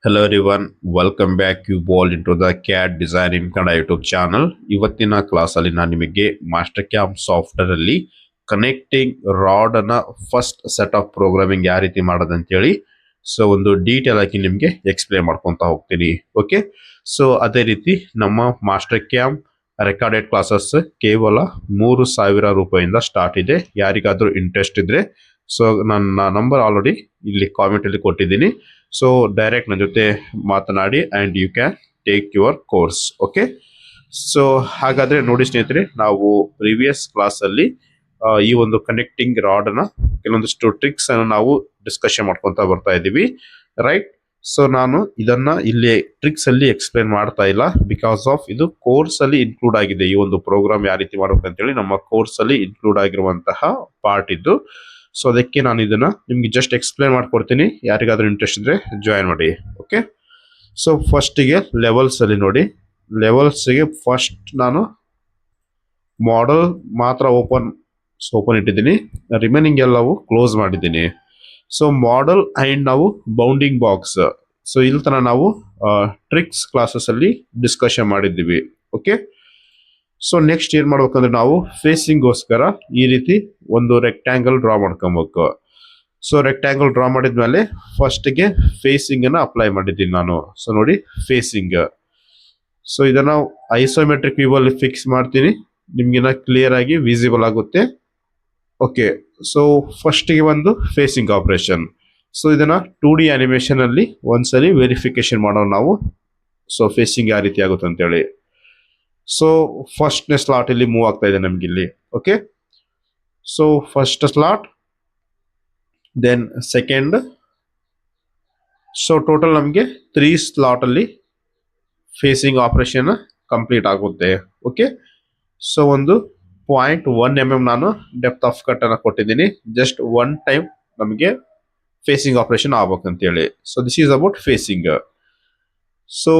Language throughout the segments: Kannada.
Hello everyone, welcome back you all into the CAD Design in Kannada YouTube channel. ಇವತ್ತಿನ ಕ್ಲಾಸ್ ಅಲ್ಲಿ ನಾನು ನಿಮಗೆ ಮಾಸ್ಟರ್ ಕ್ಯಾಮ್ ಸಾಫ್ಟ್ವೇರ್ ಅಲ್ಲಿ ಕನೆಕ್ಟಿಂಗ್ ರಾಡ್ ಅನ್ನ ಫಸ್ಟ್ ಸೆಟ್ ಆಫ್ ಪ್ರೋಗ್ರಾಮಿಂಗ್ ಯಾವ ರೀತಿ ಮಾಡೋದು ಅಂತ ಹೇಳಿ ಸೊ ಒಂದು ಡೀಟೇಲ್ ಆಗಿ ನಿಮಗೆ ಎಕ್ಸ್ಪ್ಲೇನ್ ಮಾಡ್ಕೊಂತ ಹೋಗ್ತೀನಿ. ಓಕೆ, ಸೊ ಅದೇ ರೀತಿ ನಮ್ಮ ಮಾಸ್ಟರ್ ಕ್ಯಾಮ್ ರೆಕಾರ್ಡೆಡ್ ಕ್ಲಾಸಸ್ ಕೇವಲ 3,000 ರೂಪಾಯಿಂದ ಸ್ಟಾರ್ಟ್ ಇದೆ. ಯಾರಿಗಾದ್ರೂ ಇಂಟ್ರೆಸ್ಟ್ ಇದ್ರೆ ಸೊ ನನ್ನ ನಂಬರ್ ಆಲ್ರೆಡಿ ಇಲ್ಲಿ ಕಾಮೆಂಟ್ ಅಲ್ಲಿ ಕೊಟ್ಟಿದ್ದೀನಿ. ಸೊ ಡೈರೆಕ್ಟ್ ನನ್ನ ಜೊತೆ ಮಾತನಾಡಿ and you can take your course. Okay, so ಹಾಗಾದ್ರೆ ನೋಡಿ ಸ್ನೇಹಿತರೆ, ನಾವು ಪ್ರೀವಿಯಸ್ ಕ್ಲಾಸಲ್ಲಿ ಈ ಒಂದು ಕನೆಕ್ಟಿಂಗ್ ರಾಡ್ನ ಕೆಲವೊಂದಿಷ್ಟು ಟ್ರಿಕ್ಸ್ ಅನ್ನು ನಾವು ಡಿಸ್ಕಷನ್ ಮಾಡ್ಕೊತಾ ಬರ್ತಾ ಇದ್ದೀವಿ, ರೈಟ್. ಸೊ ನಾನು ಇದನ್ನ ಇಲ್ಲಿ ಟ್ರಿಕ್ಸ್ ಅಲ್ಲಿ ಎಕ್ಸ್ಪ್ಲೇನ್ ಮಾಡ್ತಾ ಇಲ್ಲ, ಬಿಕಾಸ್ ಆಫ್ ಇದು ಕೋರ್ಸ್ ಅಲ್ಲಿ ಇನ್ಕ್ಲೂಡ್ ಆಗಿದೆ. ಈ ಒಂದು ಪ್ರೋಗ್ರಾಮ್ ಯಾವ ರೀತಿ ಮಾಡ್ಬೇಕು ಅಂತೇಳಿ ನಮ್ಮ ಕೋರ್ಸ್ ಅಲ್ಲಿ ಇನ್ಕ್ಲೂಡ್ ಆಗಿರುವಂತಹ ಪಾರ್ಟ್ ಇದ್ದು. ಸೊ ಅದಕ್ಕೆ ನಾನು ಇದನ್ನ ನಿಮ್ಗೆ ಜಸ್ಟ್ ಎಕ್ಸ್ಪ್ಲೇನ್ ಮಾಡ್ಕೊಡ್ತೀನಿ. ಯಾರಿಗಾದ್ರೂ ಇಂಟ್ರೆಸ್ಟ್ ಇದ್ರೆ ಜಾಯಿನ್ ಮಾಡಿ. ಓಕೆ, ಸೊ ಫಸ್ಟಿಗೆ ಲೆವೆಲ್ಸ್ ಅಲ್ಲಿ ನೋಡಿ. ಲೆವೆಲ್ಸ್ಗೆ ಫಸ್ಟ್ ನಾನು ಮಾಡೆಲ್ ಮಾತ್ರ ಓಪನ್ ಇಟ್ಟಿದ್ದೀನಿ, ರಿಮೈನಿಂಗ್ ಎಲ್ಲವೂ ಕ್ಲೋಸ್ ಮಾಡಿದ್ದೀನಿ. ಸೊ ಮಾಡೆಲ್ ಅಂಡ್ ನಾವು ಬೌಂಡಿಂಗ್ ಬಾಕ್ಸ್, ಸೊ ಇಲ್ಲಿ ತನ ನಾವು ಟ್ರಿಕ್ಸ್ ಕ್ಲಾಸಸ್ ಅಲ್ಲಿ ಡಿಸ್ಕಷನ್ ಮಾಡಿದ್ದೀವಿ. ಓಕೆ, ಸೊ ನೆಕ್ಸ್ಟ್ ಏನ್ ಮಾಡ್ಬೇಕಂದ್ರೆ ನಾವು ಫೇಸಿಂಗ್ಗೋಸ್ಕರ ಈ ರೀತಿ ಒಂದು ರೆಕ್ಟ್ಯಾಂಗಲ್ ಡ್ರಾ ಮಾಡ್ಕೊಬೇಕು. ಸೊ ರೆಕ್ಟ್ಯಾಂಗಲ್ ಡ್ರಾ ಮಾಡಿದ್ಮೇಲೆ ಫಸ್ಟ್ಗೆ ಫೇಸಿಂಗ್ ಅನ್ನ ಅಪ್ಲೈ ಮಾಡಿದ್ದೀನಿ ನಾನು. ಸೊ ನೋಡಿ ಫೇಸಿಂಗ್, ಸೊ ಇದನ್ನ ಐಸೋಮೆಟ್ರಿಕ್ ವ್ಯೂ ಅಲ್ಲಿ ಫಿಕ್ಸ್ ಮಾಡ್ತೀನಿ, ನಿಮ್ಗಿನ ಕ್ಲಿಯರ್ ಆಗಿ ವಿಸಿಬಲ್ ಆಗುತ್ತೆ. ಓಕೆ, ಸೊ ಫಸ್ಟ್ಗೆ ಒಂದು ಫೇಸಿಂಗ್ ಆಪರೇಷನ್. ಸೊ ಇದನ್ನ 2D ಅನಿಮೇಷನ್ ಅಲ್ಲಿ ಒಂದ್ಸಲಿ ವೆರಿಫಿಕೇಶನ್ ಮಾಡೋಣ ನಾವು. ಸೊ ಫೇಸಿಂಗ್ ಯಾವ ರೀತಿ ಆಗುತ್ತೆ ಅಂತೇಳಿ. ಸೊ ಫಸ್ಟ್ನೇ ಸ್ಲಾಟ್ ಇಲ್ಲಿ ಮೂವ್ ಆಗ್ತಾ ಇದೆ ನಮ್ಗೆ ಇಲ್ಲಿ. Okay, so first slot, then second. So total ನಮಗೆ 3 ಸ್ಲಾಟ್ ಅಲ್ಲಿ ಫೇಸಿಂಗ್ ಆಪರೇಷನ್ ಕಂಪ್ಲೀಟ್ ಆಗುತ್ತೆ. ಓಕೆ, ಸೊ ಒಂದು 0.1 mm ನಾನು ಡೆಪ್ತ್ ಆಫ್ ಕಟ್ ಅನ್ನ ಕೊಟ್ಟಿದ್ದೀನಿ, ಜಸ್ಟ್ ಒನ್ ಟೈಮ್ ನಮಗೆ ಫೇಸಿಂಗ್ ಆಪರೇಷನ್ ಆಗ್ಬೇಕಂತೇಳಿ. So this is about facing. So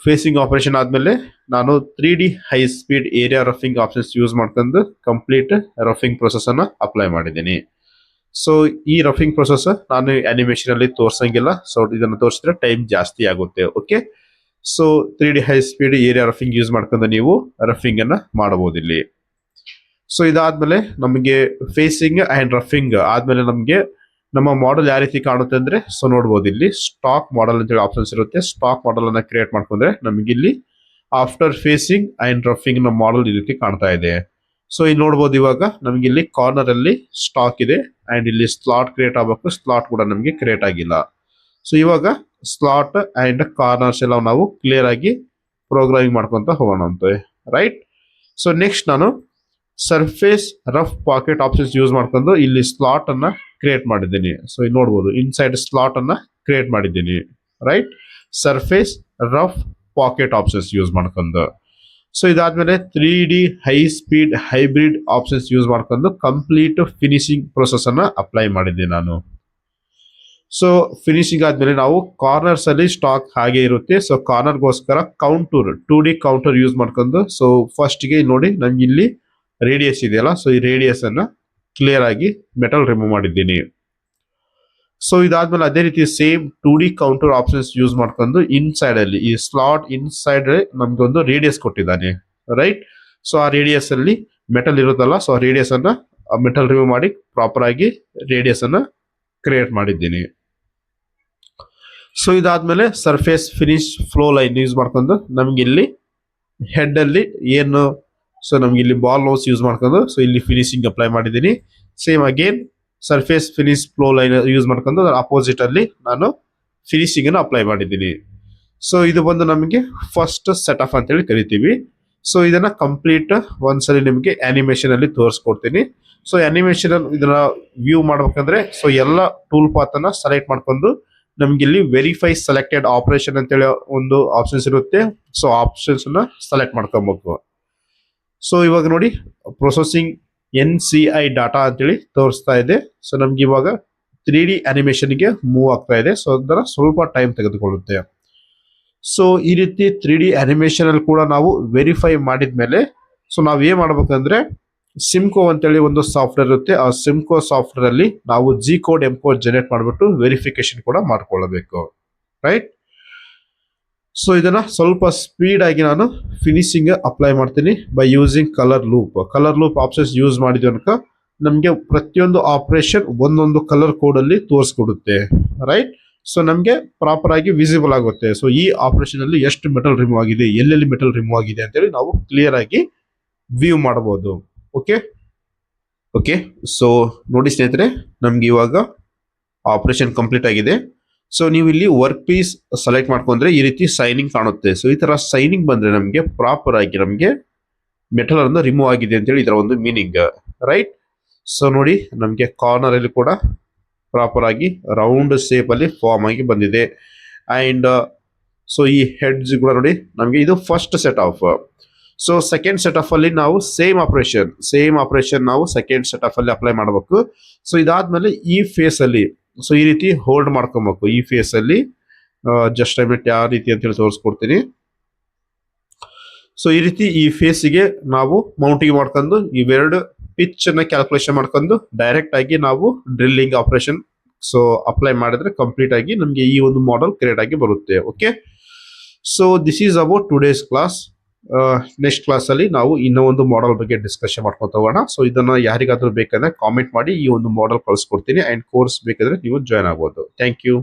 facing operation ಆದ್ಮೇಲೆ ನಾನು 3D high speed area roughing options use ಮಾಡ್ಕೊಂಡು ಕಂಪ್ಲೀಟ್ ರಫಿಂಗ್ ಪ್ರೊಸೆಸ್ ಅನ್ನ ಅಪ್ಲೈ ಮಾಡಿದ್ದೀನಿ. ಸೊ ಈ ರಫಿಂಗ್ ಪ್ರೊಸೆಸ್ ನಾನು ಅನಿಮೇಷನ್ ಅಲ್ಲಿ ತೋರ್ಸಂಗಿಲ್ಲ, ಸೊ ಇದನ್ನು ತೋರಿಸಿದ್ರೆ ಟೈಮ್ ಜಾಸ್ತಿ ಆಗುತ್ತೆ. Okay, so 3D high speed area roughing use ಮಾಡ್ಕೊಂಡು ನೀವು ರಫಿಂಗ್ ಅನ್ನ ಮಾಡಬಹುದು ಇಲ್ಲಿ. ಸೊ ಇದಾದ್ಮೇಲೆ ನಮಗೆ ಫೇಸಿಂಗ್ ಅಂಡ್ ರಫಿಂಗ್ ಆದ್ಮೇಲೆ ನಮಗೆ ನಮ್ಮ ಮಾಡೆಲ್ ಯಾವ ರೀತಿ ಕಾಣುತ್ತೆ ಅಂದ್ರೆ, ಸೊ ನೋಡ್ಬೋದು ಇಲ್ಲಿ ಸ್ಟಾಕ್ ಮಾಡೆಲ್ ಅಂತೇಳಿ ಆಪ್ಷನ್ಸ್ ಇರುತ್ತೆ. ಸ್ಟಾಕ್ ಮಾಡೆಲ್ ಅನ್ನ ಕ್ರಿಯೇಟ್ ಮಾಡ್ಕೊಂಡ್ರೆ ನಮಗೆ ಇಲ್ಲಿ ಆಫ್ಟರ್ ಫೇಸಿಂಗ್ ಅಂಡ್ ರಫಿಂಗ್ ನಮ್ಮ ಮಾಡೆಲ್ ಈ ರೀತಿ ಕಾಣ್ತಾ ಇದೆ. ಸೊ ಇಲ್ಲಿ ನೋಡ್ಬೋದು, ಇವಾಗ ನಮ್ಗೆ ಇಲ್ಲಿ ಕಾರ್ನರ್ ಅಲ್ಲಿ ಸ್ಟಾಕ್ ಇದೆ ಅಂಡ್ ಇಲ್ಲಿ ಸ್ಲಾಟ್ ಕ್ರಿಯೇಟ್ ಆಗಬೇಕು, ಸ್ಲಾಟ್ ಕೂಡ ನಮಗೆ ಕ್ರಿಯೇಟ್ ಆಗಿಲ್ಲ. ಸೊ ಇವಾಗ ಸ್ಲಾಟ್ ಅಂಡ್ ಕಾರ್ನರ್ಸ್ ಎಲ್ಲ ನಾವು ಕ್ಲಿಯರ್ ಆಗಿ ಪ್ರೋಗ್ರಾಮಿಂಗ್ ಮಾಡ್ಕೊಂತ ಹೋಗೋಣ ಅಂತ, ರೈಟ್. ಸೊ ನೆಕ್ಸ್ಟ್ ನಾನು surface rough pocket options use ಮಾಡ್ಕೊಂಡು ಇಲ್ಲಿ ಸ್ಲಾಟ್ ಅನ್ನ ಕ್ರಿಯೇಟ್ ಮಾಡಿದ್ದೀನಿ. ಸೊ ಇಲ್ಲಿ ನೋಡ್ಬೋದು ಇನ್ಸೈಡ್ ಸ್ಲಾಟ್ ಅನ್ನ ಕ್ರಿಯೇಟ್ ಮಾಡಿದ್ದೀನಿ, right. Surface rough pocket options use ಮಾಡ್ಕೊಂಡು. ಸೊ ಇದಾದ್ಮೇಲೆ 3D high speed hybrid options use ಮಾಡ್ಕೊಂಡು ಕಂಪ್ಲೀಟ್ ಫಿನಿಶಿಂಗ್ ಪ್ರೊಸೆಸ್ ಅನ್ನ ಅಪ್ಲೈ ಮಾಡಿದ್ದೀನಿ ನಾನು. ಸೊ ಫಿನಿಶಿಂಗ್ ಆದ್ಮೇಲೆ ನಾವು ಕಾರ್ನರ್ಸ್ ಅಲ್ಲಿ ಸ್ಟಾಕ್ ಹಾಗೆ ಇರುತ್ತೆ. ಸೊ ಕಾರ್ನರ್ಗೋಸ್ಕರ ಕೌಂಟೂರ್ 2D ಕೌಂಟರ್ ಯೂಸ್ ಮಾಡ್ಕೊಂಡು, ಸೊ ಫಸ್ಟ್ಗೆ ನೋಡಿ ನಮ್ಗೆ ಇಲ್ಲಿ ರೇಡಿಯಸ್ ಇದೆಯಲ್ಲ, ಸೊ ಈ ರೇಡಿಯಸ್ ಅನ್ನ ಕ್ಲಿಯರ್ ಆಗಿ ಮೆಟಲ್ ರಿಮೂವ್ ಮಾಡಿದ್ದೀನಿ. ಸೊ ಇದಾದ್ಮೇಲೆ ಅದೇ ರೀತಿ same 2D counter options use ಮಾಡ್ಕೊಂಡು ಇನ್ಸೈಡ್ ಅಲ್ಲಿ ಈ ಸ್ಲಾಟ್ ಇನ್ಸೈಡ್ ನಮ್ಗೆ ಒಂದು ರೇಡಿಯಸ್ ಕೊಟ್ಟಿದ್ದಾನೆ, ರೈಟ್. ಸೊ ಆ ರೇಡಿಯಸ್ ಅಲ್ಲಿ ಮೆಟಲ್ ಇರುತ್ತಲ್ಲ, ಸೊ ಆ ರೇಡಿಯಸ್ ಅನ್ನ ಮೆಟಲ್ ರಿಮೂವ್ ಮಾಡಿ ಪ್ರಾಪರ್ ಆಗಿ ರೇಡಿಯಸ್ ಅನ್ನ ಕ್ರಿಯೇಟ್ ಮಾಡಿದ್ದೀನಿ. ಸೊ ಇದಾದ್ಮೇಲೆ surface finish flow line use ಮಾಡ್ಕೊಂಡು ನಮ್ಗೆ ಇಲ್ಲಿ ಹೆಡ್ ಅಲ್ಲಿ ಏನು, ಸೊ ನಮ್ಗೆ ಇಲ್ಲಿ ಬಾಲ್ ನೋಸ್ ಯೂಸ್ ಮಾಡ್ಕೊಂಡು ಸೊ ಇಲ್ಲಿ ಫಿನಿಶಿಂಗ್ ಅಪ್ಲೈ ಮಾಡಿದ್ದೀನಿ. Same again surface finish flow line use ಮಾಡ್ಕೊಂಡು ಅಪೋಸಿಟ್ ಅಲ್ಲಿ ನಾನು ಫಿನಿಶಿಂಗ್ ಅನ್ನು ಅಪ್ಲೈ ಮಾಡಿದ್ದೀನಿ. ಸೊ ಇದು ಬಂದು ನಮಗೆ ಫಸ್ಟ್ ಸೆಟ್ ಆಫ್ ಅಂತ ಹೇಳಿ ಕರಿತೀವಿ. ಸೊ ಇದನ್ನ ಕಂಪ್ಲೀಟ್ ಒಂದ್ಸಲಿ ನಿಮಗೆ ಅನಿಮೇಷನ್ ಅಲ್ಲಿ ತೋರಿಸ್ಕೊಡ್ತೀನಿ. ಸೊ ಅನಿಮೇಷನ್ ಇದನ್ನ ವ್ಯೂ ಮಾಡ್ಬೇಕಂದ್ರೆ ಸೊ ಎಲ್ಲ ಟೂಲ್ ಪಾತ್ ಅನ್ನ ಸೆಲೆಕ್ಟ್ ಮಾಡ್ಕೊಂಡು ನಮ್ಗೆ ಇಲ್ಲಿ ವೆರಿಫೈ ಸೆಲೆಕ್ಟೆಡ್ ಆಪರೇಷನ್ ಅಂತೇಳಿ ಒಂದು ಆಪ್ಷನ್ಸ್ ಇರುತ್ತೆ. ಸೊ ಆಪ್ಷನ್ಸ್ ಅನ್ನ ಸೆಲೆಕ್ಟ್ ಮಾಡ್ಕೊಬೇಕು. ಸೊ ಇವಾಗ ನೋಡಿ ಪ್ರೊಸೆಸಿಂಗ್ NCI ಡಾಟಾ ಅಂತೇಳಿ ತೋರಿಸ್ತಾ ಇದೆ. ಸೊ ನಮ್ಗೆ ಇವಾಗ 3D ಅನಿಮೇಷನ್ಗೆ ಮೂವ್ ಆಗ್ತಾ ಇದೆ. ಸೊ ಅದರ ಸ್ವಲ್ಪ ಟೈಮ್ ತೆಗೆದುಕೊಳ್ಳುತ್ತೆ. ಸೊ ಈ ರೀತಿ 3D ಅನಿಮೇಷನ್ ಅಲ್ಲಿ ಕೂಡ ನಾವು ವೆರಿಫೈ ಮಾಡಿದ್ಮೇಲೆ ಸೊ ನಾವ್ ಏನ್ ಮಾಡ್ಬೇಕಂದ್ರೆ ಸಿಮ್ಕೋ ಅಂತೇಳಿ ಒಂದು ಸಾಫ್ಟ್ವೇರ್ ಇರುತ್ತೆ. ಆ ಸಿಮ್ಕೋ ಸಾಫ್ಟ್ವೇರ್ ಅಲ್ಲಿ ನಾವು G code M code generate ಮಾಡಿಬಿಟ್ಟು ವೆರಿಫಿಕೇಶನ್ ಕೂಡ ಮಾಡ್ಕೊಳ್ಳಬೇಕು, ರೈಟ್. ಸೊ ಇದನ್ನ ಸ್ವಲ್ಪ ಸ್ಪೀಡ್ ಆಗಿ ನಾನು ಫಿನಿಶಿಂಗ್ ಅಪ್ಲೈ ಮಾಡ್ತೀನಿ by using colour loop options use ಮಾಡಿದ ತನಕ ನಮಗೆ ಪ್ರತಿಯೊಂದು ಆಪರೇಷನ್ ಒಂದೊಂದು ಕಲರ್ ಕೋಡ್ ಅಲ್ಲಿ ತೋರಿಸ್ಕೊಡುತ್ತೆ, ರೈಟ್. ಸೊ ನಮಗೆ ಪ್ರಾಪರ್ ಆಗಿ ವಿಸಿಬಲ್ ಆಗುತ್ತೆ. ಸೊ ಈ ಆಪರೇಷನ್ ಅಲ್ಲಿ ಎಷ್ಟು ಮೆಟಲ್ ರಿಮೂವ್ ಆಗಿದೆ, ಎಲ್ಲೆಲ್ಲಿ ಮೆಟಲ್ ರಿಮೂವ್ ಆಗಿದೆ ಅಂತೇಳಿ ನಾವು ಕ್ಲಿಯರ್ ಆಗಿ ವ್ಯೂ ಮಾಡಬಹುದು. ಓಕೆ ಓಕೆ ಸೊ ನೋಡಿ ಸ್ನೇಹಿತರೆ, ನಮ್ಗೆ ಇವಾಗ ಆಪರೇಷನ್ ಕಂಪ್ಲೀಟ್ ಆಗಿದೆ. ಸೊ ನೀವು ಇಲ್ಲಿ ವರ್ಕ್ ಪೀಸ್ ಸೆಲೆಕ್ಟ್ ಮಾಡ್ಕೊಂಡ್ರೆ ಈ ರೀತಿ ಸೈನಿಂಗ್ ಕಾಣುತ್ತೆ. ಸೊ ಈ ತರ ಸೈನಿಂಗ್ ಬಂದ್ರೆ ನಮಗೆ ಪ್ರಾಪರ್ ಆಗಿ ನಮಗೆ ಮೆಟಲ್ ಅನ್ನು ರಿಮೂವ್ ಆಗಿದೆ ಅಂತೇಳಿ ಇದರ ಒಂದು ಮೀನಿಂಗ್, ರೈಟ್. ಸೊ ನೋಡಿ ನಮಗೆ ಕಾರ್ನರ್ ಅಲ್ಲಿ ಕೂಡ ಪ್ರಾಪರ್ ಆಗಿ ರೌಂಡ್ ಸೇಪ್ ಅಲ್ಲಿ ಫಾರ್ಮ್ ಆಗಿ ಬಂದಿದೆ. ಅಂಡ್ ಸೊ ಈ ಹೆಡ್ಸ್ ಕೂಡ ನೋಡಿ ನಮಗೆ ಇದು first set of. So second set of ಅಲ್ಲಿ ನಾವು ಸೇಮ್ ಆಪರೇಷನ್ ನಾವು ಸೆಕೆಂಡ್ ಸೆಟ್ ಆಫ್ ಅಲ್ಲಿ ಅಪ್ಲೈ ಮಾಡಬೇಕು. ಸೊ ಇದಾದ್ಮೇಲೆ ಈ ಫೇಸ್ ಅಲ್ಲಿ ಸೊ ಈ ರೀತಿ ಹೋಲ್ಡ್ ಮಾಡ್ಕೊಬೇಕು. ಈ ಫೇಸ್ ಅಲ್ಲಿ ಜಸ್ಟ್ ಯಾವ ರೀತಿ ಅಂತ ಹೇಳಿ ತೋರಿಸ್ಕೊಡ್ತೀನಿ. ಸೊ ಈ ರೀತಿ ಈ ಫೇಸಿಗೆ ನಾವು ಮೌಂಟಿಂಗ್ ಮಾಡ್ಕೊಂಡು ಇವೆರಡು ಪಿಚ್ ಅನ್ನ ಕ್ಯಾಲ್ಕುಲೇಷನ್ ಮಾಡ್ಕೊಂಡು ಡೈರೆಕ್ಟ್ ಆಗಿ ನಾವು ಡ್ರಿಲ್ಲಿಂಗ್ ಆಪರೇಷನ್ ಸೊ ಅಪ್ಲೈ ಮಾಡಿದ್ರೆ ಕಂಪ್ಲೀಟ್ ಆಗಿ ನಮಗೆ ಈ ಒಂದು ಮಾಡೆಲ್ ಕ್ರಿಯೇಟ್ ಆಗಿ ಬರುತ್ತೆ. Okay, so this is about today's class. Next class ಅಲ್ಲಿ ನಾವು ಇನ್ನೂ ಒಂದು ಮಾಡೆಲ್ ಬಗ್ಗೆ ಡಿಸ್ಕಷನ್ ಮಾಡ್ಕೊತ ಹೋಗೋಣ. ಸೊ ಇದನ್ನ ಯಾರಿಗಾದ್ರೂ ಬೇಕಂದ್ರೆ ಕಾಮೆಂಟ್ ಮಾಡಿ ಈ ಒಂದು ಮಾಡೆಲ್ ಕಳಿಸ್ಕೊಡ್ತೀನಿ. ಅಂಡ್ ಕೋರ್ಸ್ ಬೇಕಾದ್ರೆ ನೀವು ಜಾಯ್ನ್ ಆಗ್ಬೋದು. Thank you.